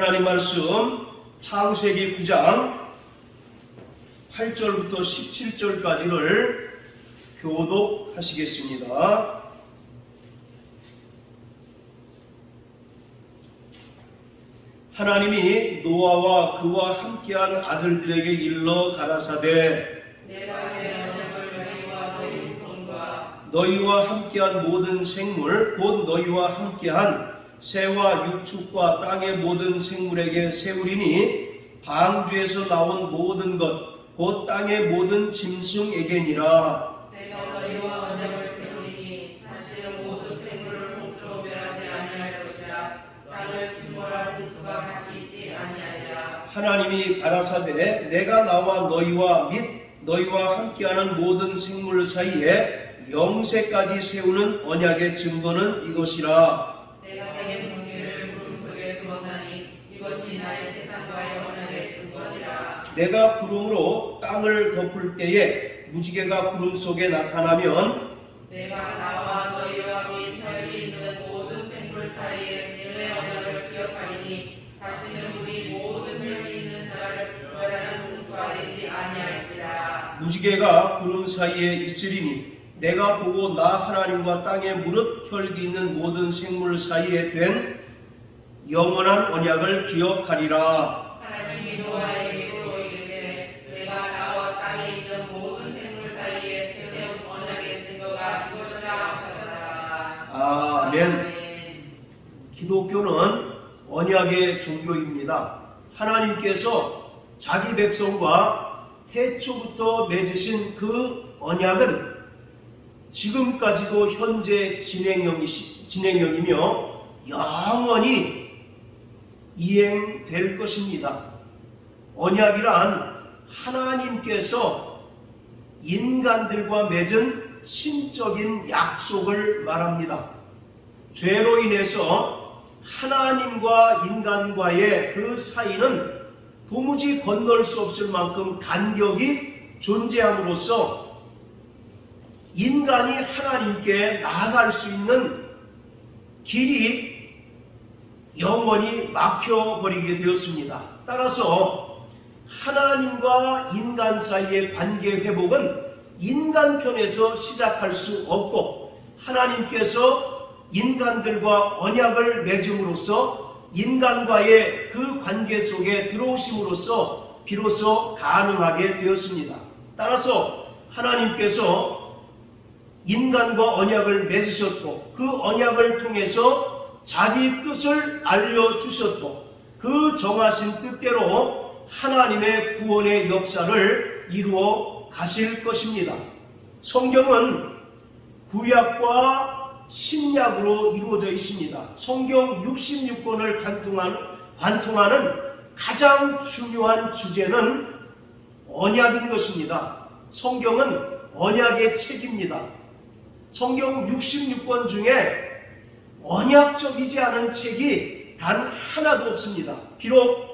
하나님 말씀 창세기 9장 8절부터 17절까지를 교독하시겠습니다. 하나님이 노아와 그와 함께한 아들들에게 일러 가라사대 내가 내 언약을 너희와 너희 후손과 너희와 함께한 모든 생물 곧 너희와 함께한 새와 육축과 땅의 모든 생물에게 세우리니 방주에서 나온 모든 것 곧 땅의 모든 짐승에게니라. 내가 너희와 언약을 세우리니 다시는 모든 생물을 홍수로 멸하지 아니할 것이라. 땅을 침몰할 홍수가 다시 있지 아니하리라. 하나님이 가라사대 내가 나와 너희와 및 너희와 함께하는 모든 생물 사이에 영세까지 세우는 언약의 증거는 이것이라. 내가 땅의 무지개를 구름 속에 두었나니 이것이 나의 세상과의 언약의 증거니라. 내가 구름으로 땅을 덮을 때에 무지개가 구름 속에 나타나면 내가 나와 너희와 및 혈이 있는 모든 생물 사이에 내 언약을 기억하리니 다시는 우리 모든 혈이 있는 자를 멸하는 홍수가 되지 아니할지라. 무지개가 구름 사이에 있으리니 내가 보고 나 하나님과 땅에 무릇 혈기 있는 모든 생물 사이에 된 영원한 언약을 기억하리라. 하나님이 노아에게 이르시되 내가 나와 땅에 있는 모든 생물 사이에 세운 언약의 증거가 이것이라 하셨더라. 아멘. 기독교는 언약의 종교입니다. 하나님께서 자기 백성과 태초부터 맺으신 그 언약은 지금까지도 현재 진행형이며 영원히 이행될 것입니다. 언약이란 하나님께서 인간들과 맺은 신적인 약속을 말합니다. 죄로 인해서 하나님과 인간과의 그 사이는 도무지 건널 수 없을 만큼 간격이 존재함으로써 인간이 하나님께 나아갈 수 있는 길이 영원히 막혀버리게 되었습니다. 따라서 하나님과 인간 사이의 관계 회복은 인간 편에서 시작할 수 없고 하나님께서 인간들과 언약을 맺음으로써 인간과의 그 관계 속에 들어오심으로써 비로소 가능하게 되었습니다. 따라서 하나님께서 인간과 언약을 맺으셨고 그 언약을 통해서 자기 뜻을 알려주셨고 그 정하신 뜻대로 하나님의 구원의 역사를 이루어 가실 것입니다. 성경은 구약과 신약으로 이루어져 있습니다. 성경 66권을 관통하는 가장 중요한 주제는 언약인 것입니다. 성경은 언약의 책입니다. 성경 66권 중에 언약적이지 않은 책이 단 하나도 없습니다. 비록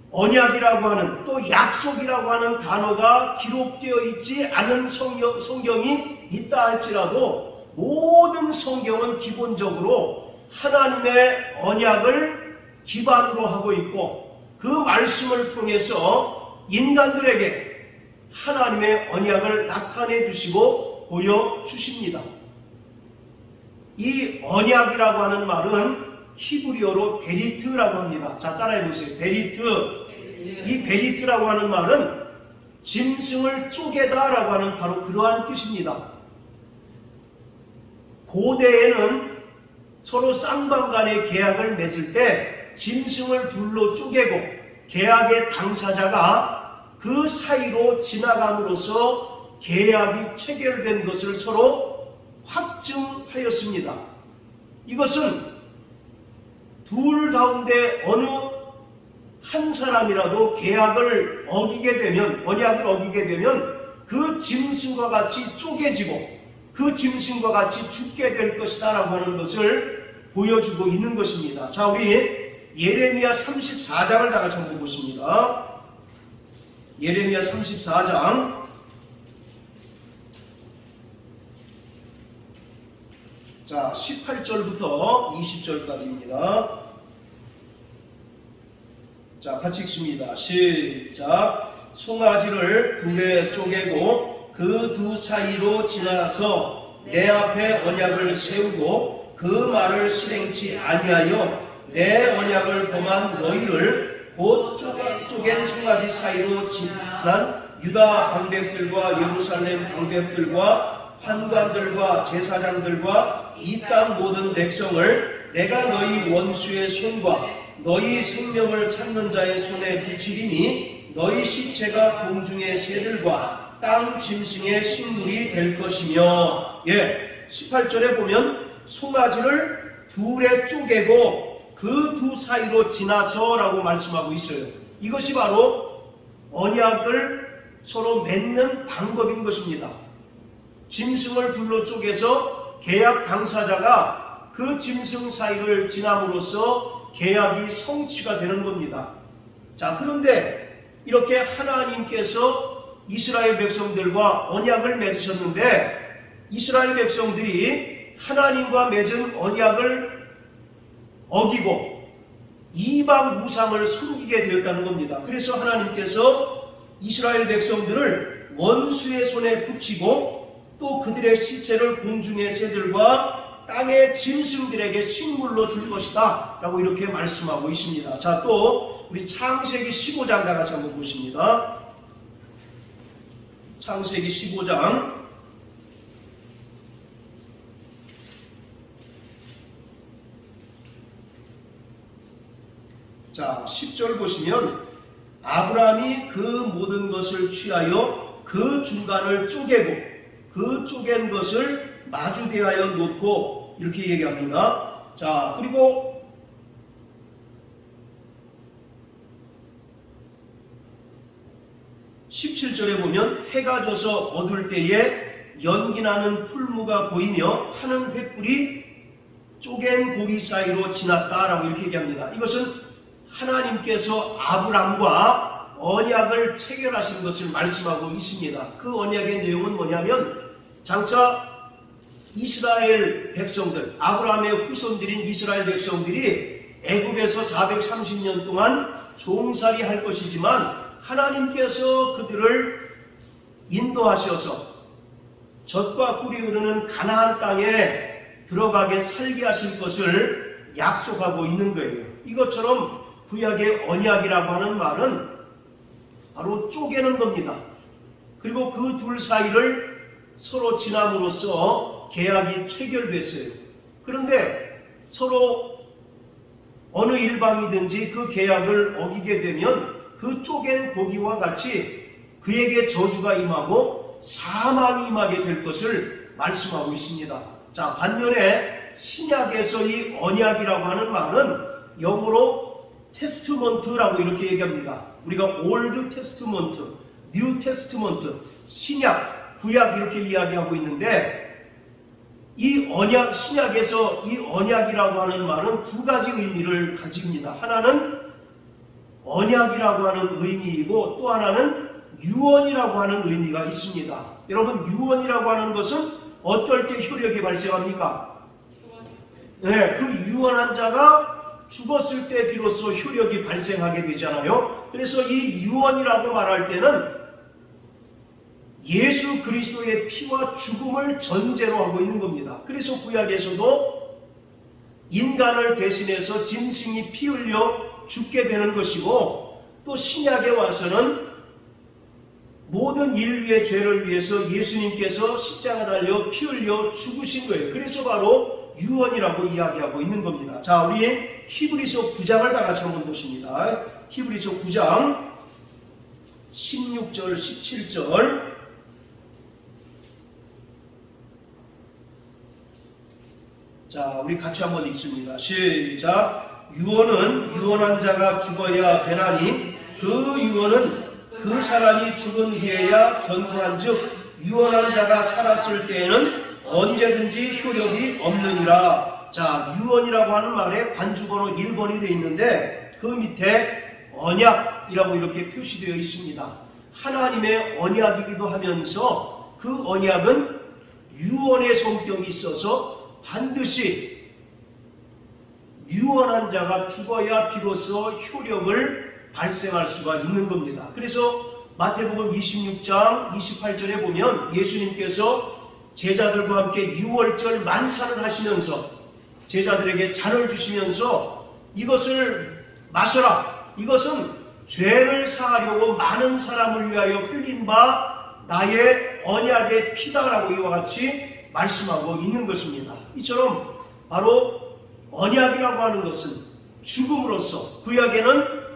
언약이라고 하는 또 약속이라고 하는 단어가 기록되어 있지 않은 성경이 있다 할지라도 모든 성경은 기본적으로 하나님의 언약을 기반으로 하고 있고 그 말씀을 통해서 인간들에게 하나님의 언약을 나타내 주시고 보여주십니다. 이 언약이라고 하는 말은 히브리어로 베리트라고 합니다. 자, 따라해 보세요. 베리트. 이 베리트라고 하는 말은 짐승을 쪼개다라고 하는 바로 그러한 뜻입니다. 고대에는 서로 쌍방 간의 계약을 맺을 때 짐승을 둘로 쪼개고 계약의 당사자가 그 사이로 지나감으로써 계약이 체결된 것을 서로 확증하였습니다. 이것은 둘 가운데 어느 한 사람이라도 계약을 어기게 되면, 언약을 어기게 되면 그 짐승과 같이 쪼개지고 그 짐승과 같이 죽게 될 것이다 라고 하는 것을 보여주고 있는 것입니다. 자, 우리 예레미야 34장을 다 같이 한번 보십니다. 예레미야 34장 자, 18절부터 20절까지입니다. 자, 같이 읽습니다. 시작. 송아지를 둘에 쪼개고 그 두 사이로 지나서 내 앞에 언약을 세우고 그 말을 실행치 아니하여 내 언약을 범한 너희를 곧 쪼갠 송아지 사이로 지난 유다 방백들과 예루살렘 방백들과 환관들과 제사장들과 이 땅 모든 백성을 내가 너희 원수의 손과 너희 생명을 찾는 자의 손에 붙이리니 너희 시체가 공중의 새들과 땅 짐승의 식물이 될 것이며. 18절에 보면 송아지를 둘에 쪼개고 그 두 사이로 지나서 라고 말씀하고 있어요. 이것이 바로 언약을 서로 맺는 방법인 것입니다. 짐승을 둘로 쪼개서 계약 당사자가 그 짐승 사이를 지남으로써 계약이 성취가 되는 겁니다. 자, 그런데 이렇게 하나님께서 이스라엘 백성들과 언약을 맺으셨는데 이스라엘 백성들이 하나님과 맺은 언약을 어기고 이방 우상을 섬기게 되었다는 겁니다. 그래서 하나님께서 이스라엘 백성들을 원수의 손에 붙이고 또 그들의 시체를 공중의 새들과 땅의 짐승들에게 식물로 줄 것이다 라고 이렇게 말씀하고 있습니다. 자, 또 우리 창세기 15장 다 같이 한번 보십니다. 창세기 15장 자, 10절 보시면 아브라함이 그 모든 것을 취하여 그 중간을 쪼개고 그 쪼갠 것을 마주 대하여 놓고 이렇게 얘기합니다. 자, 그리고 17절에 보면 해가 져서 어두울 때에 연기나는 풀무가 보이며 타는 횃불이 쪼갠 고기 사이로 지났다라고 이렇게 얘기합니다. 이것은 하나님께서 아브람과 언약을 체결하신 것을 말씀하고 있습니다. 그 언약의 내용은 뭐냐면 장차 이스라엘 백성들, 아브라함의 후손들인 이스라엘 백성들이 애굽에서 430년 동안 종살이 할 것이지만 하나님께서 그들을 인도하셔서 젖과 꿀이 흐르는 가나안 땅에 들어가게 살게 하실 것을 약속하고 있는 거예요. 이것처럼 구약의 언약이라고 하는 말은 바로 쪼개는 겁니다. 그리고 그 둘 사이를 서로 지남으로써 계약이 체결됐어요. 그런데 서로 어느 일방이든지 그 계약을 어기게 되면 그 쪼갠 고기와 같이 그에게 저주가 임하고 사망이 임하게 될 것을 말씀하고 있습니다. 자, 반면에 신약에서 이 언약이라고 하는 말은 영어로 테스트먼트라고 이렇게 얘기합니다. 우리가 올드 테스트먼트, 뉴 테스트먼트, 신약, 구약 이렇게 이야기하고 있는데 이 언약, 신약에서 이 언약이라고 하는 말은 두 가지 의미를 가집니다. 하나는 언약이라고 하는 의미이고 또 하나는 유언이라고 하는 의미가 있습니다. 여러분, 유언이라고 하는 것은 어떨 때 효력이 발생합니까? 네, 그 유언한 자가 죽었을 때 비로소 효력이 발생하게 되잖아요. 그래서 이 유언이라고 말할 때는 예수 그리스도의 피와 죽음을 전제로 하고 있는 겁니다. 그래서 구약에서도 인간을 대신해서 짐승이 피 흘려 죽게 되는 것이고 또 신약에 와서는 모든 인류의 죄를 위해서 예수님께서 십자가 달려 피 흘려 죽으신 거예요. 그래서 바로 유언이라고 이야기하고 있는 겁니다. 자, 우리 히브리서 9장을 다 같이 한번 보십니다. 히브리서 9장 16절 17절 자, 우리 같이 한번 읽습니다. 시작. 유언은 유언한 자가 죽어야 되나니 그 유언은 그 사람이 죽은 후에야 견고한 즉 유언한 자가 살았을 때에는 언제든지 효력이 없느니라. 자, 유언이라고 하는 말에 관주번호 1번이 되어 있는데 그 밑에 언약이라고 이렇게 표시되어 있습니다. 하나님의 언약이기도 하면서 그 언약은 유언의 성격이 있어서 반드시 유언한 자가 죽어야 비로소 효력을 발생할 수가 있는 겁니다. 그래서 마태복음 26장 28절에 보면 예수님께서 제자들과 함께 유월절 만찬을 하시면서 제자들에게 잔을 주시면서 이것을 마셔라. 이것은 죄를 사하려고 많은 사람을 위하여 흘린 바 나의 언약의 피다라고 이와 같이 말씀하고 있는 것입니다. 이처럼 바로 언약이라고 하는 것은 죽음으로써, 구약에는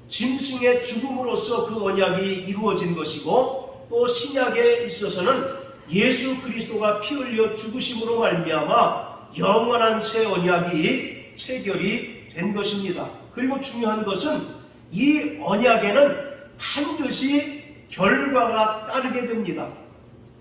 짐승의 죽음으로써 그 언약이 이루어진 것이고, 또 신약에 있어서는 예수 그리스도가 피 흘려 죽으심으로 말미암아 영원한 새 언약이 체결이 된 것입니다. 그리고 중요한 것은 이 언약에는 반드시 결과가 따르게 됩니다.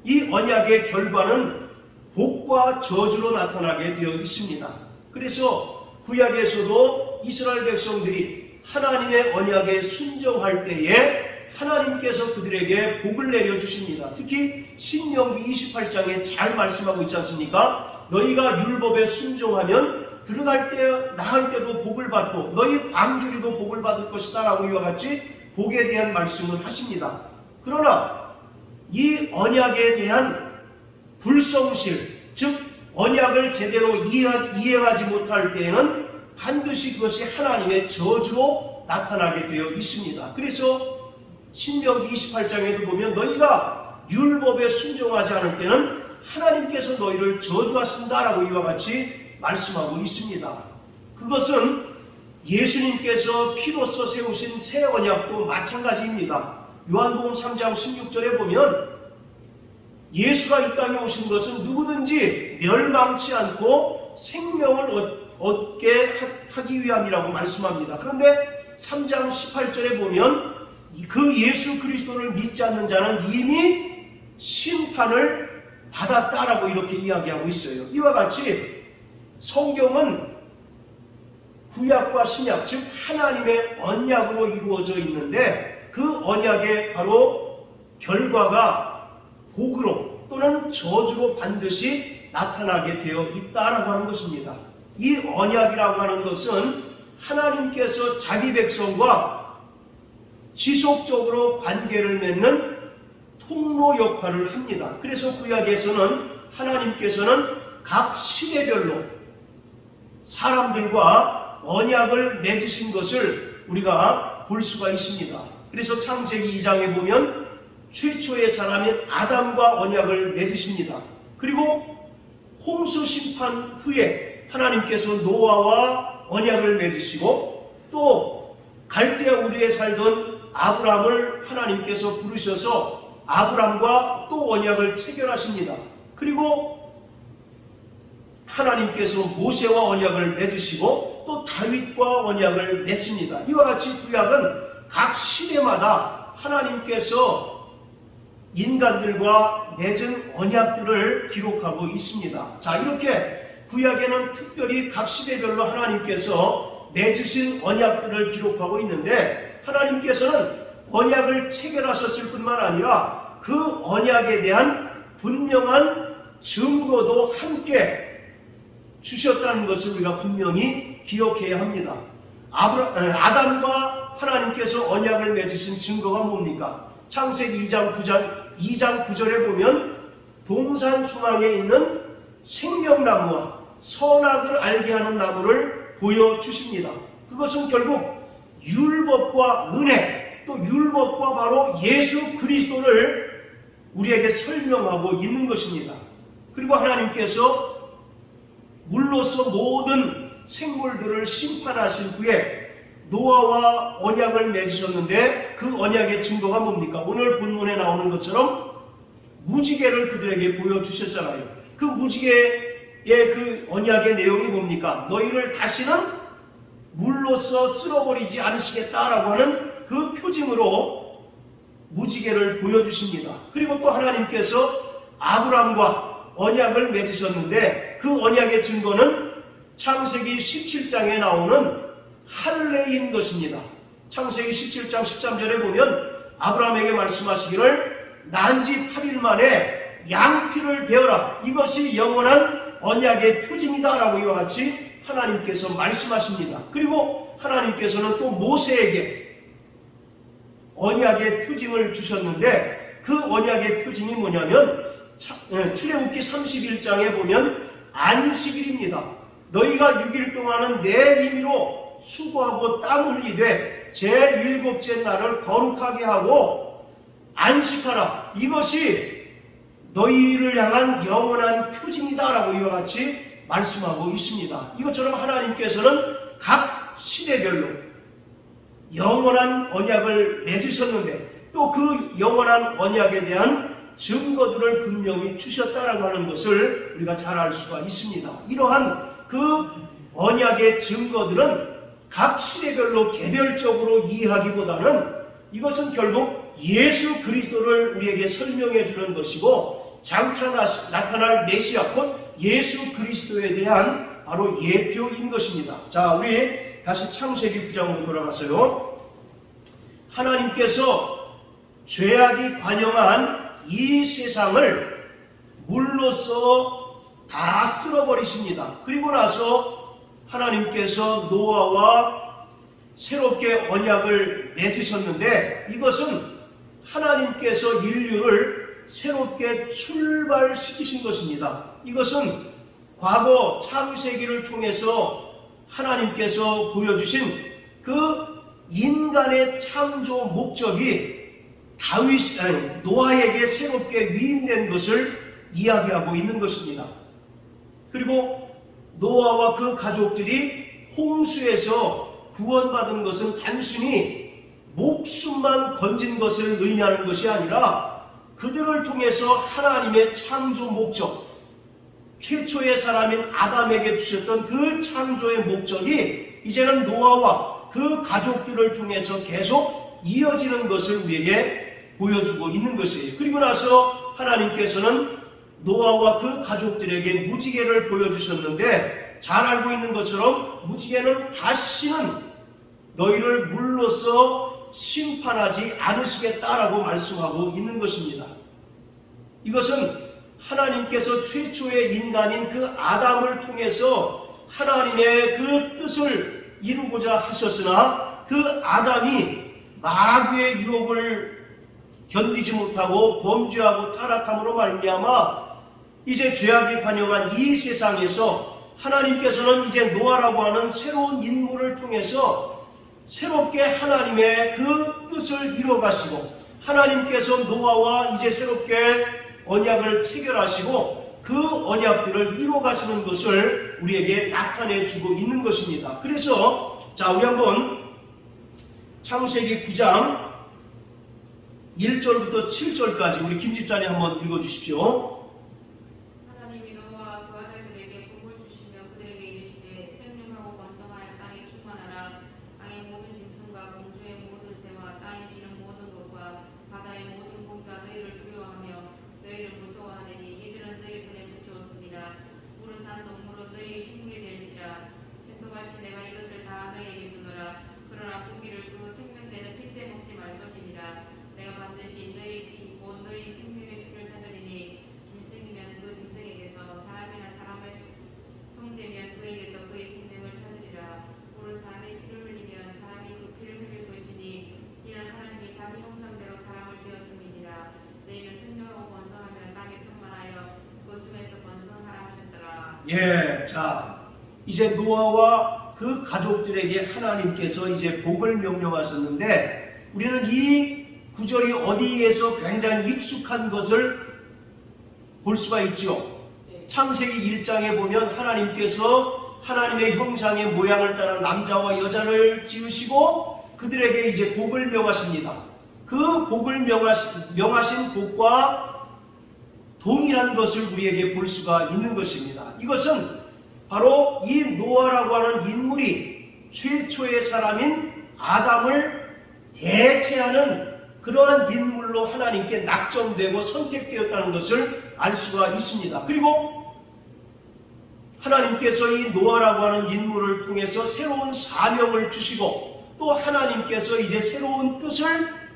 이 언약의 결과는 복과 저주로 나타나게 되어 있습니다. 그래서 구약에서도 이스라엘 백성들이 하나님의 언약에 순종할 때에 하나님께서 그들에게 복을 내려주십니다. 특히 신명기 28장에 잘 말씀하고 있지 않습니까? 너희가 율법에 순종하면 들어갈 때 나갈 때도 복을 받고 너희 광주리도 복을 받을 것이다 라고 이와 같이 복에 대한 말씀을 하십니다. 그러나 이 언약에 대한 불성실, 즉 언약을 제대로 이해하지 못할 때에는 반드시 그것이 하나님의 저주로 나타나게 되어 있습니다. 그래서 신명기 28장에도 보면 너희가 율법에 순종하지 않을 때는 하나님께서 너희를 저주하신다라고 이와 같이 말씀하고 있습니다. 그것은 예수님께서 피로써 세우신 새 언약도 마찬가지입니다. 요한복음 3장 16절에 보면 예수가 이 땅에 오신 것은 누구든지 멸망치 않고 생명을 얻게 하기 위함이라고 말씀합니다. 그런데 3장 18절에 보면 그 예수 그리스도를 믿지 않는 자는 이미 심판을 받았다라고 이렇게 이야기하고 있어요. 이와 같이 성경은 구약과 신약, 즉 하나님의 언약으로 이루어져 있는데 그 언약의 바로 결과가 복으로 또는 저주로 반드시 나타나게 되어 있다라고 하는 것입니다. 이 언약이라고 하는 것은 하나님께서 자기 백성과 지속적으로 관계를 맺는 통로 역할을 합니다. 그래서 구약에서는 하나님께서는 각 시대별로 사람들과 언약을 맺으신 것을 우리가 볼 수가 있습니다. 그래서 창세기 2장에 보면 최초의 사람인 아담과 언약을 맺으십니다. 그리고 홍수 심판 후에 하나님께서 노아와 언약을 맺으시고 또 갈대아 우리에 살던 아브람을 하나님께서 부르셔서 아브람과 또 언약을 체결하십니다. 그리고 하나님께서 모세와 언약을 맺으시고 또 다윗과 언약을 맺습니다. 이와 같이 구약은 각 시대마다 하나님께서 인간들과 맺은 언약들을 기록하고 있습니다. 자, 이렇게 구약에는 특별히 각 시대별로 하나님께서 맺으신 언약들을 기록하고 있는데 하나님께서는 언약을 체결하셨을 뿐만 아니라 그 언약에 대한 분명한 증거도 함께 주셨다는 것을 우리가 분명히 기억해야 합니다. 아담과 하나님께서 언약을 맺으신 증거가 뭡니까? 창세기 2장 9절에 보면 동산 중앙에 있는 생명나무와 선악을 알게 하는 나무를 보여주십니다. 그것은 결국 율법과 은혜, 또 율법과 바로 예수 그리스도를 우리에게 설명하고 있는 것입니다. 그리고 하나님께서 물로서 모든 생물들을 심판하신 후에 노아와 언약을 맺으셨는데 그 언약의 증거가 뭡니까? 오늘 본문에 나오는 것처럼 무지개를 그들에게 보여주셨잖아요. 그 무지개의 그 언약의 내용이 뭡니까? 너희를 다시는 물로서 쓸어버리지 않으시겠다라고 하는 그 표징으로 무지개를 보여주십니다. 그리고 또 하나님께서 아브람과 언약을 맺으셨는데 그 언약의 증거는 창세기 17장에 나오는 할례인 것입니다. 창세기 17장 13절에 보면 아브라함에게 말씀하시기를 난지 8일 만에 양피를 베어라. 이것이 영원한 언약의 표징이다 라고 이와 같이 하나님께서 말씀하십니다. 그리고 하나님께서는 또 모세에게 언약의 표징을 주셨는데 그 언약의 표징이 뭐냐면 출애굽기 31장에 보면 안식일입니다. 너희가 6일 동안은 내 임의로 수고하고 땀 흘리되 제7째 날을 거룩하게 하고 안식하라. 이것이 너희를 향한 영원한 표징이다라고 이와 같이 말씀하고 있습니다. 이것처럼 하나님께서는 각 시대별로 영원한 언약을 맺으셨는데 또 그 영원한 언약에 대한 증거들을 분명히 주셨다라고 하는 것을 우리가 잘 알 수가 있습니다. 이러한 그 언약의 증거들은 각 시대별로 개별적으로 이해하기보다는 이것은 결국 예수 그리스도를 우리에게 설명해 주는 것이고 장차 나타날 메시아 곧 예수 그리스도에 대한 바로 예표인 것입니다. 자, 우리 다시 창세기 9장으로 돌아가서요. 하나님께서 죄악이 관영한 이 세상을 물로써 다 쓸어버리십니다. 그리고 나서 하나님께서 노아와 새롭게 언약을 맺으셨는데 이것은 하나님께서 인류를 새롭게 출발시키신 것입니다. 이것은 과거 창세기를 통해서 하나님께서 보여주신 그 인간의 창조 목적이 노아에게 새롭게 위임된 것을 이야기하고 있는 것입니다. 그리고 노아와 그 가족들이 홍수에서 구원받은 것은 단순히 목숨만 건진 것을 의미하는 것이 아니라 그들을 통해서 하나님의 창조 목적, 최초의 사람인 아담에게 주셨던 그 창조의 목적이 이제는 노아와 그 가족들을 통해서 계속 이어지는 것을 우리에게 보여주고 있는 것이에요. 그리고 나서 하나님께서는 노아와 그 가족들에게 무지개를 보여주셨는데 잘 알고 있는 것처럼 무지개는 다시는 너희를 물로써 심판하지 않으시겠다라고 말씀하고 있는 것입니다. 이것은 하나님께서 최초의 인간인 그 아담을 통해서 하나님의 그 뜻을 이루고자 하셨으나 그 아담이 마귀의 유혹을 견디지 못하고 범죄하고 타락함으로 말미암아 이제 죄악이 관영한 이 세상에서 하나님께서는 이제 노아라고 하는 새로운 인물을 통해서 새롭게 하나님의 그 뜻을 이뤄가시고 하나님께서 노아와 이제 새롭게 언약을 체결하시고 그 언약들을 이뤄가시는 것을 우리에게 나타내 주고 있는 것입니다. 그래서 자, 우리 한번 창세기 9장 1절부터 7절까지 우리 김집사님 한번 읽어주십시오. 하나님이 노아와 그 아들들에게 복을 주시며 그들에게 이르시되 생육하고 번성하여 땅에 충만하라. 땅의 모든 짐승과 공중의 모든 새와 땅에 기는 모든 것과 바다의 모든 고기가 너희를 두려워하며 너희를 무서워하느니 이들은 너희 손에 붙여왔습니다. 물을 산 동물은 너희의 식물이 될지라. 채소같이 내가 이것을 다 너희에게 주노라. 그러나 고기를 그 생명되는 핏째 먹지 말 것이니라. 내가 반드시 너희 피 곧 너희 생명의 피를 찾으리니 짐승이면 그 짐승에게서 사람이나 사람의 형제면 그에게서 그의 생명을 찾으리라. 오늘 사람의 피를 흘리면 사람이 그 피를 흘릴 것이니 이는 하나님이 자기 형상대로 사람을 지었음이니라. 너희는 생명하고 번성하며 땅에 충만하여 그 중에서 번성하라 하셨더라. 예, 자, 이제 노아와 그 가족들에게 하나님께서 이제 복을 명령하셨는데 우리는 이 구절이 어디에서 굉장히 익숙한 것을 볼 수가 있죠. 창세기 1장에 보면 하나님께서 하나님의 형상의 모양을 따라 남자와 여자를 지으시고 그들에게 이제 복을 명하십니다. 그 복을 명하신 복과 동일한 것을 우리에게 볼 수가 있는 것입니다. 이것은 바로 이 노아라고 하는 인물이 최초의 사람인 아담을 대체하는 그러한 인물로 하나님께 낙점되고 선택되었다는 것을 알 수가 있습니다. 그리고 하나님께서 이 노아라고 하는 인물을 통해서 새로운 사명을 주시고 또 하나님께서 이제 새로운 뜻을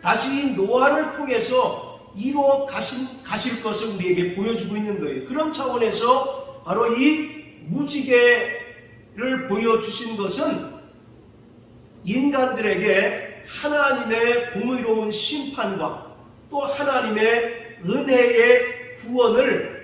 다시 이 노아를 통해서 이루어 가실 것을 우리에게 보여주고 있는 거예요. 그런 차원에서 바로 이 무지개를 보여주신 것은 인간들에게 하나님의 공의로운 심판과 또 하나님의 은혜의 구원을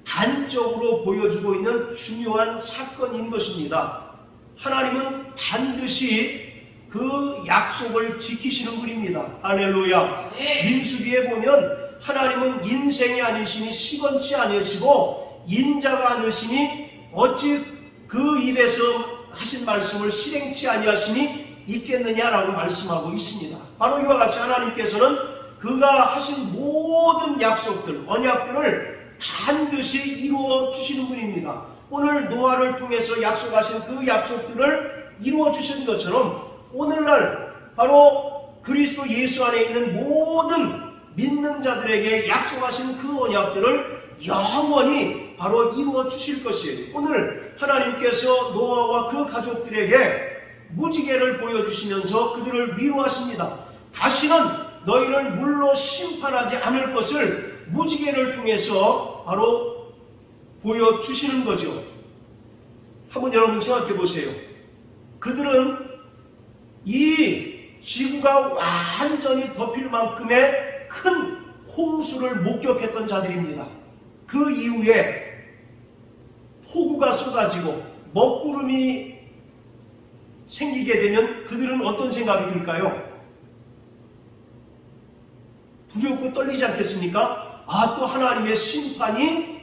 단적으로 보여주고 있는 중요한 사건인 것입니다. 하나님은 반드시 그 약속을 지키시는 분입니다. 할렐루야. 민수기에 보면 하나님은 인생이 아니시니 시건치 아니시고 인자가 아니시니 어찌 그 입에서 하신 말씀을 실행치 아니하시니 있겠느냐라고 말씀하고 있습니다. 바로 이와 같이 하나님께서는 그가 하신 모든 약속들, 언약들을 반드시 이루어 주시는 분입니다. 오늘 노아를 통해서 약속하신 그 약속들을 이루어 주신 것처럼 오늘날 바로 그리스도 예수 안에 있는 모든 믿는 자들에게 약속하신 그 언약들을 영원히 바로 이루어 주실 것이에요. 오늘 하나님께서 노아와 그 가족들에게 무지개를 보여주시면서 그들을 위로하십니다. 다시는 너희를 물로 심판하지 않을 것을 무지개를 통해서 바로 보여주시는 거죠. 한번 여러분 생각해 보세요. 그들은 이 지구가 완전히 덮일 만큼의 큰 홍수를 목격했던 자들입니다. 그 이후에 폭우가 쏟아지고 먹구름이 생기게 되면 그들은 어떤 생각이 들까요? 두렵고 떨리지 않겠습니까? 또 하나님의 심판이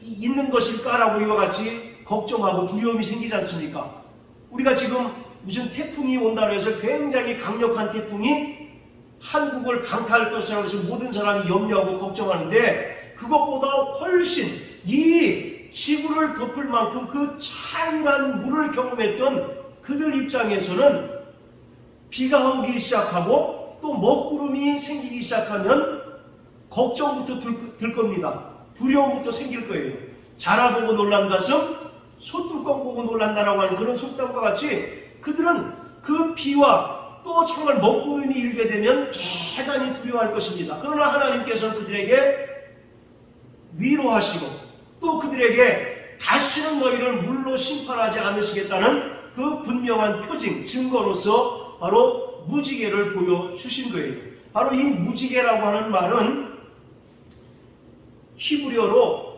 있는 것일까라고 이와 같이 걱정하고 두려움이 생기지 않습니까? 우리가 지금 무슨 태풍이 온다고 해서 굉장히 강력한 태풍이 한국을 강타할 것이라고 해서 모든 사람이 염려하고 걱정하는데, 그것보다 훨씬 이 지구를 덮을 만큼 그 찬란한 물을 경험했던 그들 입장에서는 비가 오기 시작하고 또 먹구름이 생기기 시작하면 걱정부터 들 겁니다. 두려움부터 생길 거예요. 자라보고 놀란 가슴 소뚜껑 보고 놀란다라고 하는 그런 속담과 같이 그들은 그 비와 또 정말 먹구름이 일게 되면 대단히 두려워할 것입니다. 그러나 하나님께서는 그들에게 위로하시고 또 그들에게 다시는 너희를 물로 심판하지 않으시겠다는 그 분명한 표징, 증거로서 바로 무지개를 보여주신 거예요. 바로 이 무지개라고 하는 말은 히브리어로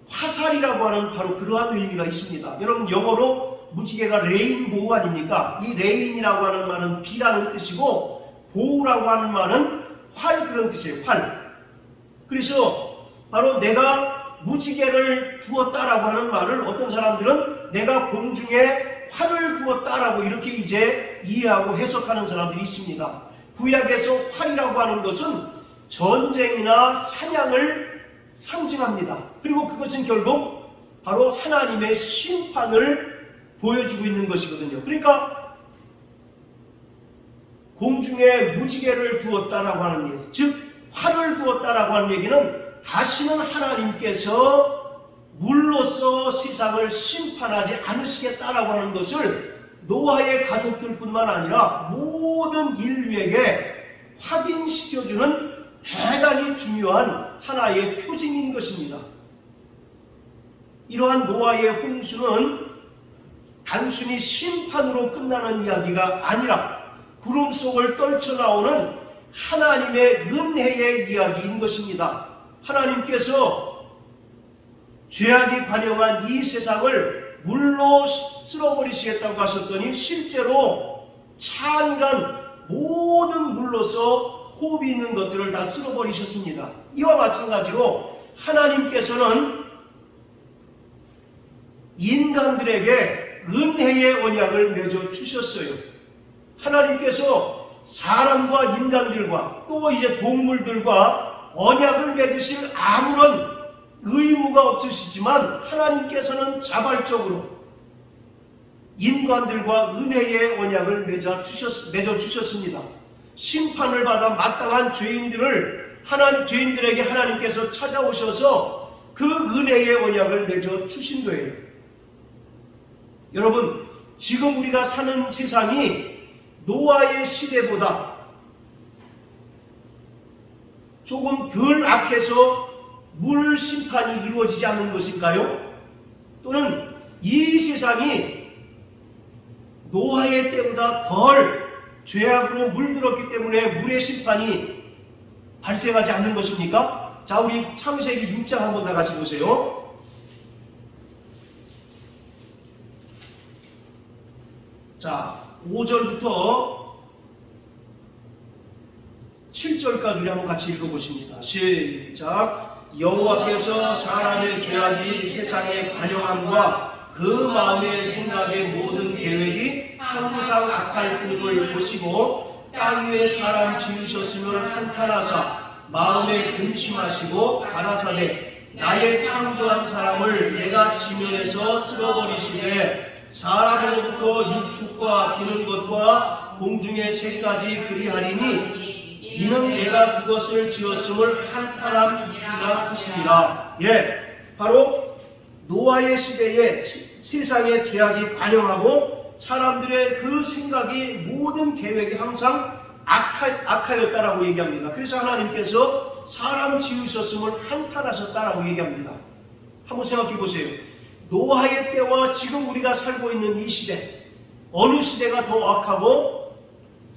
화살이라고 하는 바로 그러한 의미가 있습니다. 여러분, 영어로 무지개가 레인보우 아닙니까? 이 레인이라고 하는 말은 비라는 뜻이고 보우라고 하는 말은 활, 그런 뜻이에요. 활. 그래서 바로 내가 무지개를 두었다라고 하는 말을 어떤 사람들은 내가 공중에 활을 두었다라고 이렇게 이제 이해하고 해석하는 사람들이 있습니다. 구약에서 활이라고 하는 것은 전쟁이나 사냥을 상징합니다. 그리고 그것은 결국 바로 하나님의 심판을 보여주고 있는 것이거든요. 그러니까 공중에 무지개를 두었다라고 하는 얘기, 즉 활을 두었다라고 하는 얘기는 다시는 하나님께서 물로서 세상을 심판하지 않으시겠다라고 하는 것을 노아의 가족들뿐만 아니라 모든 인류에게 확인시켜주는 대단히 중요한 하나의 표징인 것입니다. 이러한 노아의 홍수는 단순히 심판으로 끝나는 이야기가 아니라 구름 속을 떨쳐나오는 하나님의 은혜의 이야기인 것입니다. 하나님께서 죄악이 관영한 이 세상을 물로 쓸어버리시겠다고 하셨더니 실제로 창이란 모든 물로서 호흡이 있는 것들을 다 쓸어버리셨습니다. 이와 마찬가지로 하나님께서는 인간들에게 은혜의 언약을 맺어 주셨어요. 하나님께서 사람과 인간들과 또 이제 동물들과 언약을 맺으실 아무런 의무가 없으시지만 하나님께서는 자발적으로 인간들과 은혜의 언약을 맺어 주셨습니다. 심판을 받아 마땅한 죄인들에게 하나님께서 찾아오셔서 그 은혜의 언약을 맺어 주신 거예요. 여러분, 지금 우리가 사는 세상이 노아의 시대보다 조금 덜 악해서 물 심판이 이루어지지 않는 것일까요? 또는 이 세상이 노아의 때보다 덜 죄악으로 물들었기 때문에 물의 심판이 발생하지 않는 것입니까? 자, 우리 창세기 6장 한번 다 같이 보세요. 자, 5절부터 7절까지 우리 한번 같이 읽어보십니다. 시작. 여호와께서 사람의 죄악이 세상에 관영함과 그 마음의 생각의 모든 계획이 항상 악할 뿐임을 보시고 땅 위에 사람 지으셨음을 한탄하사 마음에 근심하시고 가라사대 나의 창조한 사람을 내가 지면에서 쓸어버리시되 사람으로부터 육축과 기는 것과 공중의 새까지 그리하리니 이는 내가 그것을 지었음을 한탄함이라 하시니라. 바로 노아의 시대에 세상의 죄악이 관영하고 사람들의 그 생각이 모든 계획이 항상 악하였다라고 얘기합니다. 그래서 하나님께서 사람 지으셨음을 한탄하셨다라고 얘기합니다. 한번 생각해 보세요. 노아의 때와 지금 우리가 살고 있는 이 시대, 어느 시대가 더 악하고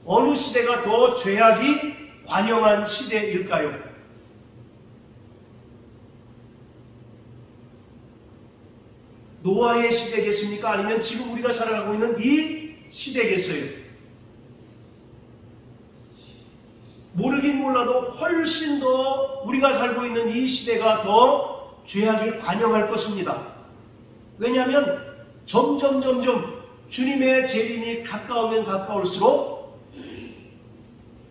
어느 시대가 더 죄악이 관영한 시대일까요? 노아의 시대겠습니까? 아니면 지금 우리가 살아가고 있는 이 시대겠어요? 모르긴 몰라도 훨씬 더 우리가 살고 있는 이 시대가 더 죄악이 관영할 것입니다. 왜냐하면 점점 주님의 재림이 가까우면 가까울수록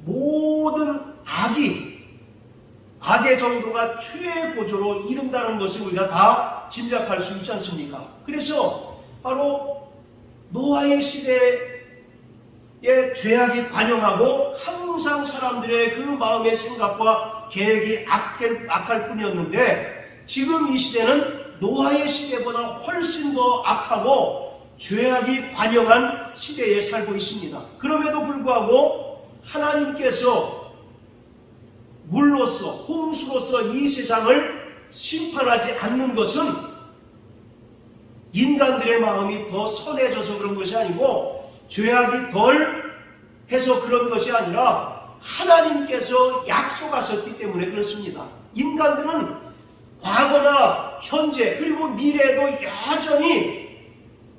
모든 악의 정도가 최고조로 이른다는 것을 우리가 다 짐작할 수 있지 않습니까? 그래서 바로 노아의 시대에 죄악이 관영하고 항상 사람들의 그 마음의 생각과 계획이 악할 뿐이었는데 지금 이 시대는 노아의 시대보다 훨씬 더 악하고 죄악이 관영한 시대에 살고 있습니다. 그럼에도 불구하고 하나님께서 물로서 홍수로서 이 세상을 심판하지 않는 것은 인간들의 마음이 더 선해져서 그런 것이 아니고 죄악이 덜 해서 그런 것이 아니라 하나님께서 약속하셨기 때문에 그렇습니다. 인간들은 과거나 현재 그리고 미래에도 여전히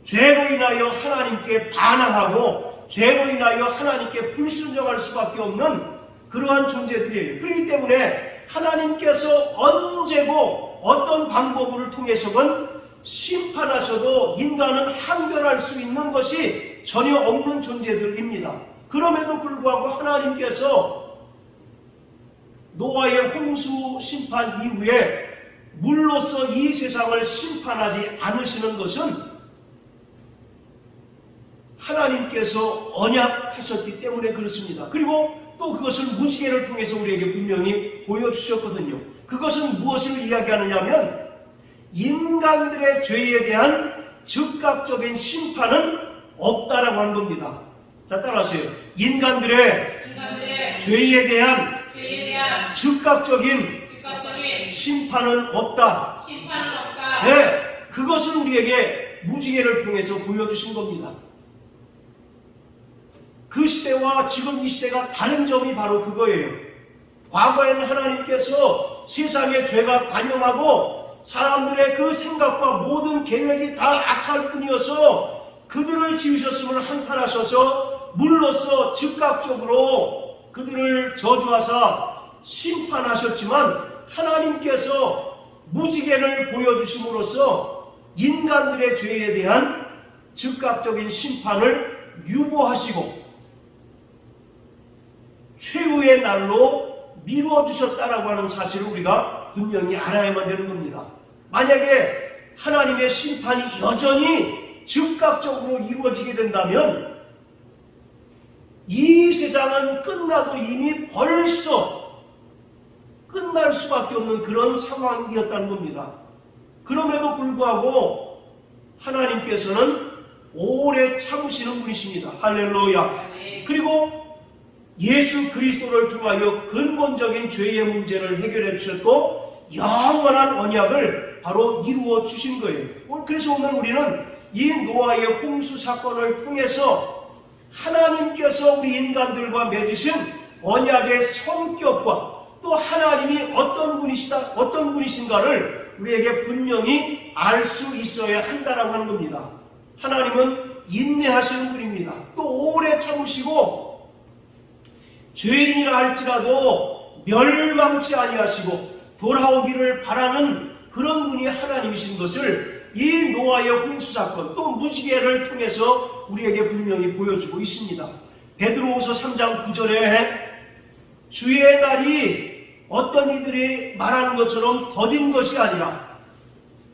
죄로 인하여 하나님께 반항하고 죄로 인하여 하나님께 불순종할 수밖에 없는 그러한 존재들이에요. 그렇기 때문에 하나님께서 언제고 어떤 방법을 통해서건 심판하셔도 인간은 항변할 수 있는 것이 전혀 없는 존재들입니다. 그럼에도 불구하고 하나님께서 노아의 홍수 심판 이후에 물로서 이 세상을 심판하지 않으시는 것은 하나님께서 언약하셨기 때문에 그렇습니다. 그리고 또 그것을 무지개를 통해서 우리에게 분명히 보여주셨거든요. 그것은 무엇을 이야기하느냐 하면 인간들의 죄에 대한 즉각적인 심판은 없다라고 하는 겁니다. 자, 따라하세요. 인간들의 죄에 대한 즉각적인 심판은 없다. 네, 그것을 우리에게 무지개를 통해서 보여주신 겁니다. 그 시대와 지금 이 시대가 다른 점이 바로 그거예요. 과거에는 하나님께서 세상의 죄가 관영하고 사람들의 그 생각과 모든 계획이 다 악할 뿐이어서 그들을 지으셨음을 한탄하셔서 물로써 즉각적으로 그들을 저주하사 심판하셨지만 하나님께서 무지개를 보여주심으로써 인간들의 죄에 대한 즉각적인 심판을 유보하시고 최후의 날로 미뤄주셨다라고 하는 사실을 우리가 분명히 알아야만 되는 겁니다. 만약에 하나님의 심판이 여전히 즉각적으로 이루어지게 된다면 이 세상은 끝나도 이미 벌써 끝날 수밖에 없는 그런 상황이었다는 겁니다. 그럼에도 불구하고 하나님께서는 오래 참으시는 분이십니다. 할렐루야. 그리고 예수 그리스도를 통하여 근본적인 죄의 문제를 해결해 주셨고 영원한 언약을 바로 이루어 주신 거예요. 그래서 오늘 우리는 이 노아의 홍수 사건을 통해서 하나님께서 우리 인간들과 맺으신 언약의 성격과 또 하나님이 어떤 분이신가를 우리에게 분명히 알 수 있어야 한다라고 하는 겁니다. 하나님은 인내하시는 분입니다. 또 오래 참으시고 죄인이라 할지라도 멸망치 아니하시고 돌아오기를 바라는 그런 분이 하나님이신 것을 이 노아의 홍수 사건 또 무지개를 통해서 우리에게 분명히 보여주고 있습니다. 베드로후서 3장 9절에 주의 날이 어떤 이들이 말하는 것처럼 더딘 것이 아니라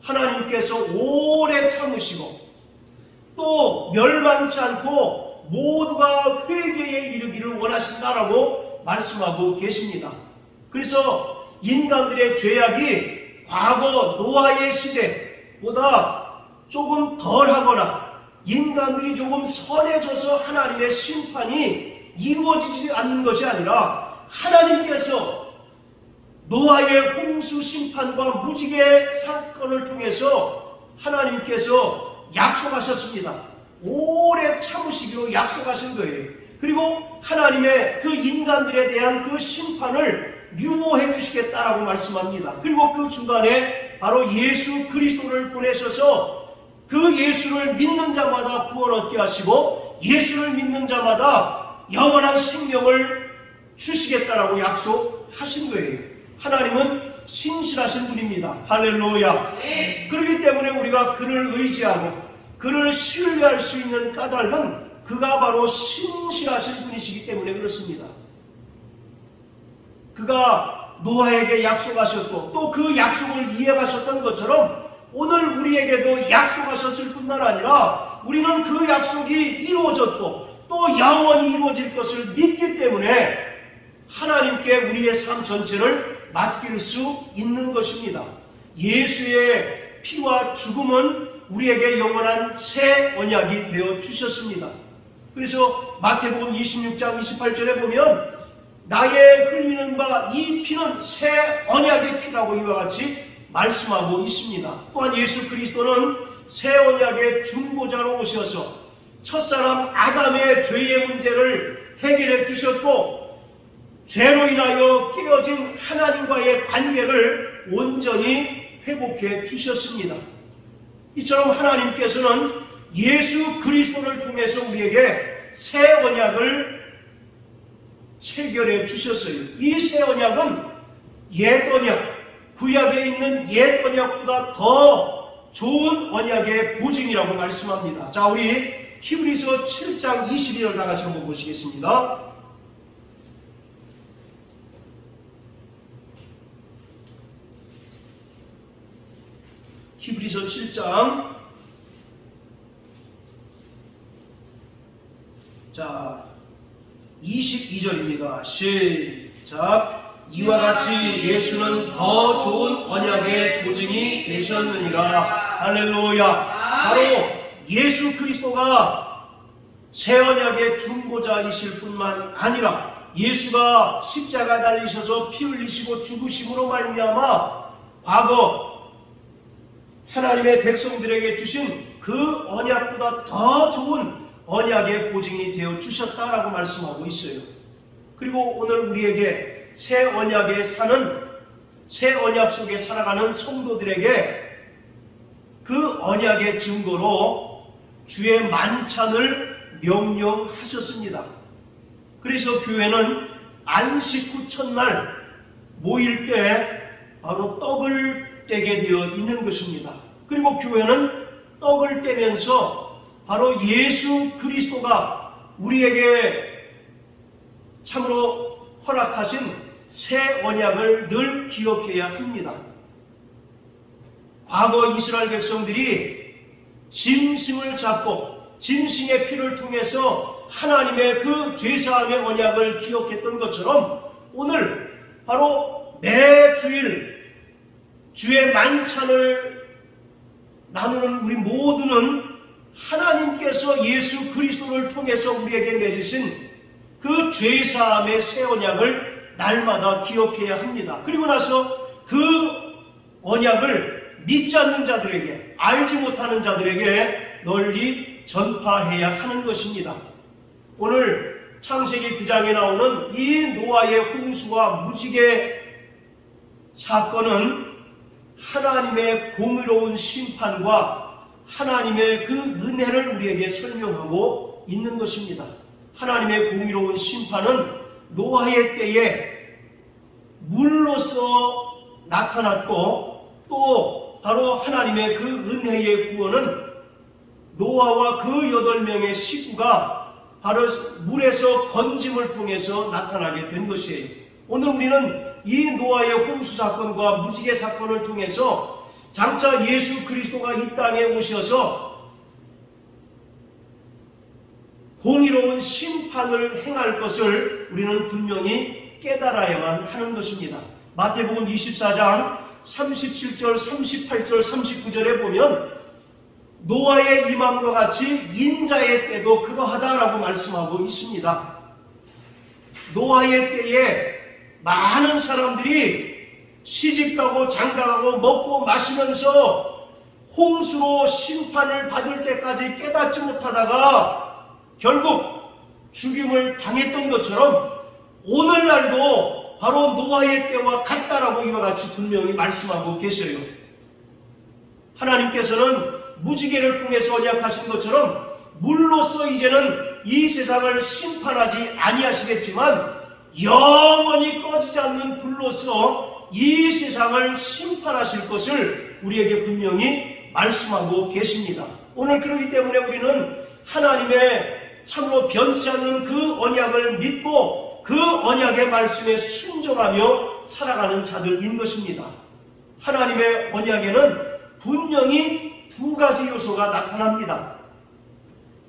하나님께서 오래 참으시고 또 멸망치 않고 모두가 회개에 이르기를 원하신다라고 말씀하고 계십니다. 그래서 인간들의 죄악이 과거 노아의 시대보다 조금 덜하거나 인간들이 조금 선해져서 하나님의 심판이 이루어지지 않는 것이 아니라 하나님께서 노아의 홍수 심판과 무지개 사건을 통해서 하나님께서 약속하셨습니다. 오래 참으시기로 약속하신 거예요. 그리고 하나님의 그 인간들에 대한 그 심판을 유보해 주시겠다라고 말씀합니다. 그리고 그 중간에 바로 예수 그리스도를 보내셔서 그 예수를 믿는 자마다 구원 얻게 하시고 예수를 믿는 자마다 영원한 생명을 주시겠다라고 약속하신 거예요. 하나님은 신실하신 분입니다. 할렐루야. 네. 그렇기 때문에 우리가 그를 의지하고 그를 신뢰할 수 있는 까닭은 그가 바로 신실하신 분이시기 때문에 그렇습니다. 그가 노아에게 약속하셨고 또 그 약속을 이해하셨던 것처럼 오늘 우리에게도 약속하셨을 뿐만 아니라 우리는 그 약속이 이루어졌고 또 영원히 이루어질 것을 믿기 때문에 하나님께 우리의 삶 전체를 맡길 수 있는 것입니다. 예수의 피와 죽음은 우리에게 영원한 새 언약이 되어 주셨습니다. 그래서 마태복음 26장 28절에 보면 나의 흘리는 바 이 피는 새 언약의 피라고 이와 같이 말씀하고 있습니다. 또한 예수 그리스도는 새 언약의 중보자로 오셔서 첫사람 아담의 죄의 문제를 해결해 주셨고 죄로 인하여 깨어진 하나님과의 관계를 온전히 회복해 주셨습니다. 이처럼 하나님께서는 예수 그리스도를 통해서 우리에게 새 언약을 체결해 주셨어요. 이 새 언약은 옛 언약, 구약에 있는 옛 언약보다 더 좋은 언약의 보증이라고 말씀합니다. 자, 우리 히브리서 7장 21절 다 같이 한번 보시겠습니다. 히브리서 7장 자 22절입니다. 시작. 이와 같이 예수는 더 좋은 언약의 보증이 되셨느니라. 할렐루야. 바로 예수 그리스도가 새 언약의 중보자이실 뿐만 아니라 예수가 십자가에 달리셔서 피 흘리시고 죽으심으로 말미암아 과거 하나님의 백성들에게 주신 그 언약보다 더 좋은 언약의 보증이 되어 주셨다라고 말씀하고 있어요. 그리고 오늘 우리에게 새 언약에 사는 새 언약 속에 살아가는 성도들에게 그 언약의 증거로 주의 만찬을 명령하셨습니다. 그래서 교회는 안식 후 첫날 모일 때 바로 떡을 떼게 되어 있는 것입니다. 그리고 교회는 떡을 떼면서 바로 예수 그리스도가 우리에게 참으로 허락하신 새 언약을 늘 기억해야 합니다. 과거 이스라엘 백성들이 짐승을 잡고 짐승의 피를 통해서 하나님의 그 죄사함의 언약을 기억했던 것처럼 오늘 바로 매 주일 주의 만찬을 나누는 우리 모두는 하나님께서 예수 그리스도를 통해서 우리에게 맺으신 그 죄사함의 새 언약을 날마다 기억해야 합니다. 그리고 나서 그 언약을 믿지 않는 자들에게, 알지 못하는 자들에게 널리 전파해야 하는 것입니다. 오늘 창세기 9장에 나오는 이 노아의 홍수와 무지개 사건은 하나님의 공의로운 심판과 하나님의 그 은혜를 우리에게 설명하고 있는 것입니다. 하나님의 공의로운 심판은 노아의 때에 물로서 나타났고, 또 바로 하나님의 그 은혜의 구원은 노아와 그 8명의 식구가 바로 물에서 건짐을 통해서 나타나게 된 것이에요. 오늘 우리는 이 노아의 홍수 사건과 무지개 사건을 통해서 장차 예수 그리스도가 이 땅에 오셔서 공의로운 심판을 행할 것을 우리는 분명히 깨달아야만 하는 것입니다. 마태복음 24장 37절, 38절, 39절에 보면 노아의 임함과 같이 인자의 때도 그러하다라고 말씀하고 있습니다. 노아의 때에 많은 사람들이 시집가고 장가가고 먹고 마시면서 홍수로 심판을 받을 때까지 깨닫지 못하다가 결국 죽임을 당했던 것처럼 오늘날도 바로 노아의 때와 같다라고 이와 같이 분명히 말씀하고 계셔요. 하나님께서는 무지개를 통해서 언약하신 것처럼 물로서 이제는 이 세상을 심판하지 아니하시겠지만 영원히 꺼지지 않는 불로서 이 세상을 심판하실 것을 우리에게 분명히 말씀하고 계십니다. 오늘 그렇기 때문에 우리는 하나님의 참으로 변치 않는 그 언약을 믿고 그 언약의 말씀에 순종하며 살아가는 자들인 것입니다. 하나님의 언약에는 분명히 두 가지 요소가 나타납니다.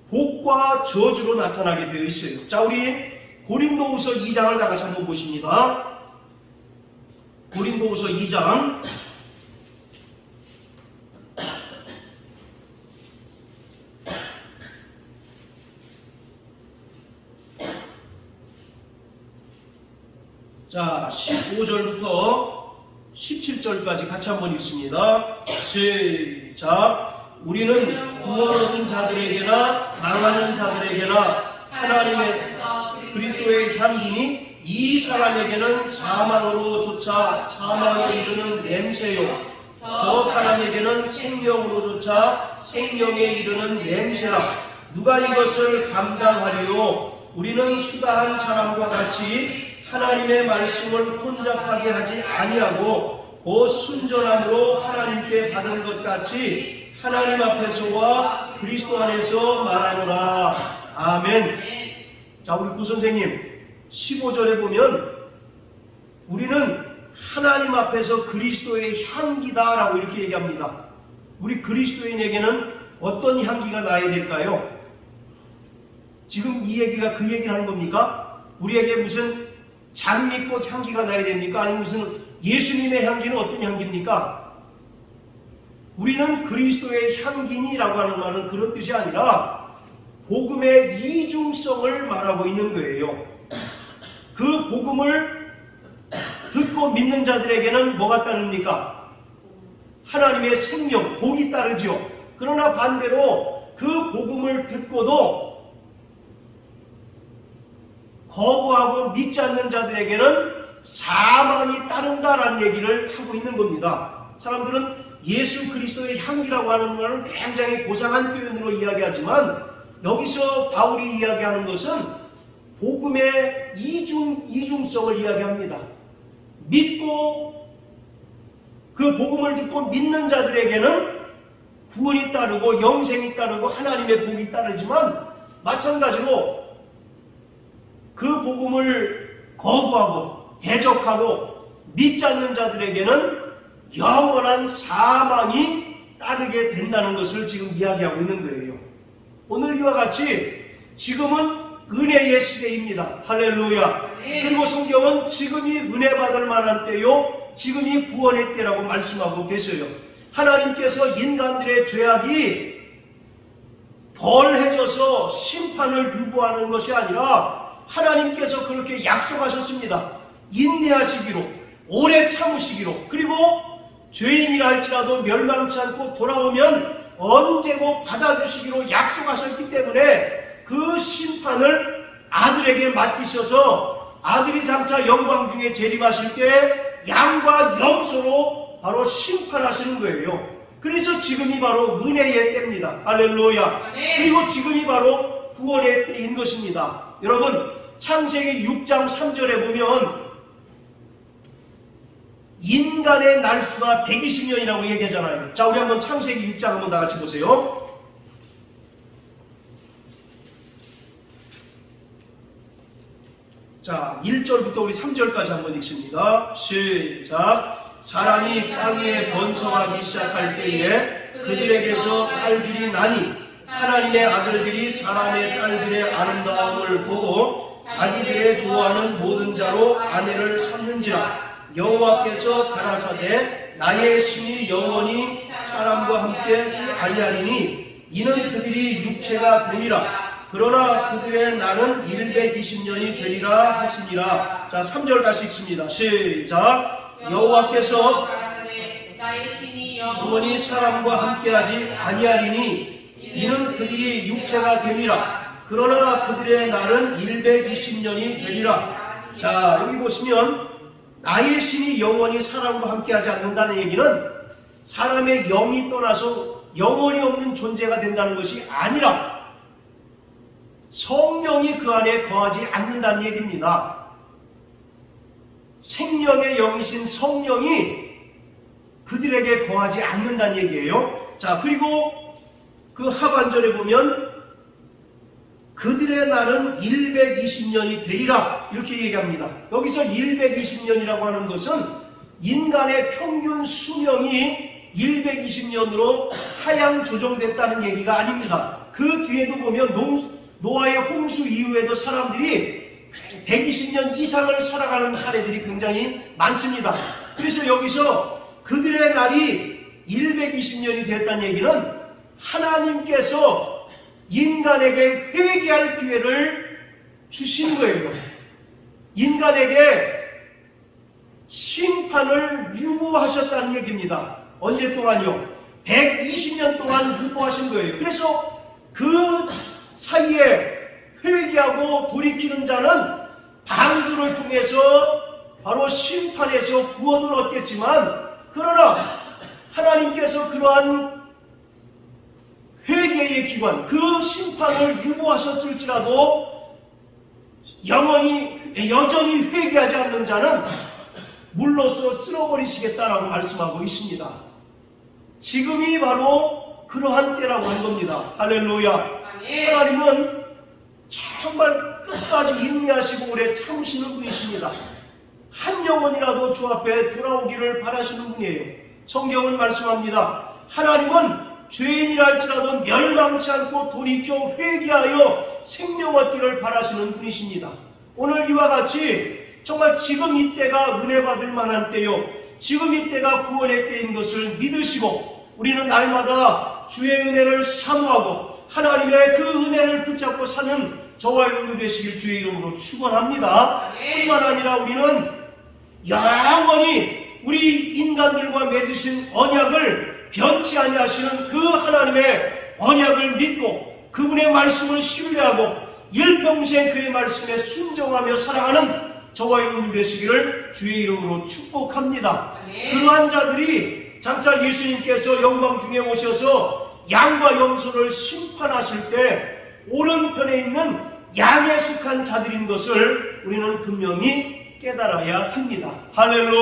복과 저주로 나타나게 되어 있어요. 자, 우리 고린도후서 2장을 다 같이 한번 보십니다. 고린도후서 2장 자, 15절부터 17절까지 같이 한번 읽습니다. 시작. 우리는 구원 얻은 자들에게나 망하는 자들에게나 하나님의 그리스도의 향기니 이 사람에게는 사망으로 조차 사망에 이르는 냄새요, 저 사람에게는 생명으로 조차 생명에 이르는 냄새라. 누가 이것을 감당하리요? 우리는 수다한 사람과 같이 하나님의 말씀을 혼잡하게 하지 아니하고 곧 순전함으로 하나님께 받은 것 같이 하나님 앞에서와 그리스도 안에서 말하노라. 아멘. 자, 우리 구선생님 15절에 보면 우리는 하나님 앞에서 그리스도의 향기다라고 이렇게 얘기합니다. 우리 그리스도인에게는 어떤 향기가 나야 될까요? 지금 이 얘기가 그 얘기를 하는 겁니까? 우리에게 무슨 장미꽃 향기가 나야 됩니까? 아니면 무슨 예수님의 향기는 어떤 향기입니까? 우리는 그리스도의 향기니라고 하는 말은 그런 뜻이 아니라 복음의 이중성을 말하고 있는 거예요. 그 복음을 듣고 믿는 자들에게는 뭐가 따릅니까? 하나님의 생명, 복이 따르죠. 그러나 반대로 그 복음을 듣고도 거부하고 믿지 않는 자들에게는 사망이 따른다라는 얘기를 하고 있는 겁니다. 사람들은 예수 그리스도의 향기라고 하는 말은 굉장히 고상한 표현으로 이야기하지만 여기서 바울이 이야기하는 것은 복음의 이중성을 이야기합니다. 믿고 그 복음을 듣고 믿는 자들에게는 구원이 따르고 영생이 따르고 하나님의 복이 따르지만 마찬가지로 그 복음을 거부하고 대적하고 믿지 않는 자들에게는 영원한 사망이 따르게 된다는 것을 지금 이야기하고 있는 거예요. 오늘 이와 같이 지금은 은혜의 시대입니다. 할렐루야. 그리고 성경은 지금이 은혜 받을 만한 때요, 지금이 구원의 때라고 말씀하고 계셔요. 하나님께서 인간들의 죄악이 덜해져서 심판을 유보하는 것이 아니라 하나님께서 그렇게 약속하셨습니다. 인내하시기로, 오래 참으시기로, 그리고 죄인이라 할지라도 멸망치 않고 돌아오면 언제고 받아주시기로 약속하셨기 때문에 그 심판을 아들에게 맡기셔서 아들이 장차 영광 중에 재림하실 때 양과 염소로 바로 심판하시는 거예요. 그래서 지금이 바로 은혜의 때입니다. 할렐루야. 그리고 지금이 바로 구원의 때인 것입니다. 여러분, 창세기 6장 3절에 보면 인간의 날수가 120년이라고 얘기하잖아요. 자, 우리 한번 창세기 6장 한번 다 같이 보세요. 자, 1절부터 우리 3절까지 한번 읽습니다. 시작. 사람이 땅에 번성하기 시작할 때에 그들에게서 딸들이 나니 하나님의 아들들이 사람의 딸들의 아름다움을 보고 자기들의 좋아하는 모든 자로 아내를 삼는지라. 여호와께서 가라사대 나의 신이 영원히 사람과 함께 아니하리니 이는 그들이 육체가 됨이라. 그러나 그들의 날은 120년이 되리라 하시니라. 자, 3절 다시 읽습니다. 시작. 여호와께서 나의 신이 영원히 사람과 함께하지 아니하리니 이는 그들이 육체가 됨이라. 그러나 그들의 날은 120년이 되리라. 자, 여기 보시면 나의 신이 영원히 사람과 함께하지 않는다는 얘기는 사람의 영이 떠나서 영원히 없는 존재가 된다는 것이 아니라 성령이 그 안에 거하지 않는다는 얘기입니다. 생명의 영이신 성령이 그들에게 거하지 않는다는 얘기예요. 자, 그리고 그 하반절에 보면 그들의 날은 120년이 되리라 이렇게 얘기합니다. 여기서 120년이라고 하는 것은 인간의 평균 수명이 120년으로 하향 조정됐다는 얘기가 아닙니다. 그 뒤에도 보면 노아의 홍수 이후에도 사람들이 120년 이상을 살아가는 사례들이 굉장히 많습니다. 그래서 여기서 그들의 날이 120년이 됐다는 얘기는 하나님께서 인간에게 회개할 기회를 주신 거예요. 인간에게 심판을 유보하셨다는 얘기입니다. 언제 동안요? 120년 동안 유보하신 거예요. 그래서 그 사이에 회개하고 돌이키는 자는 방주를 통해서 바로 심판에서 구원을 얻겠지만, 그러나 하나님께서 그러한 회개의 기관, 그 심판을 유보하셨을지라도 여전히 회개하지 않는 자는 물로써 쓸어버리시겠다라고 말씀하고 있습니다. 지금이 바로 그러한 때라고 한 겁니다. 할렐루야. 하나님은 정말 끝까지 인내하시고 오래 참으시는 분이십니다. 한 영혼이라도 주 앞에 돌아오기를 바라시는 분이에요. 성경은 말씀합니다. 하나님은 죄인이라 할지라도 멸망치 않고 돌이켜 회개하여 생명 얻기를 바라시는 분이십니다. 오늘 이와 같이 정말 지금 이때가 은혜 받을 만한 때요, 지금 이때가 구원의 때인 것을 믿으시고 우리는 날마다 주의 은혜를 사모하고 하나님의 그 은혜를 붙잡고 사는 저와 여러분 되시길 주의 이름으로 축원합니다. 뿐만 아니라 우리는 영원히 우리 인간들과 맺으신 언약을 변치 아니하시는 그 하나님의 언약을 믿고 그분의 말씀을 신뢰하고 일평생 그의 말씀에 순종하며 살아가는 저와 여러분 되시기를 주의 이름으로 축복합니다. 그러한 자들이 장차 예수님께서 영광 중에 오셔서 양과 염소를 심판하실 때 오른편에 있는 양에 속한 자들인 것을 우리는 분명히 깨달아야 합니다. 할렐루야.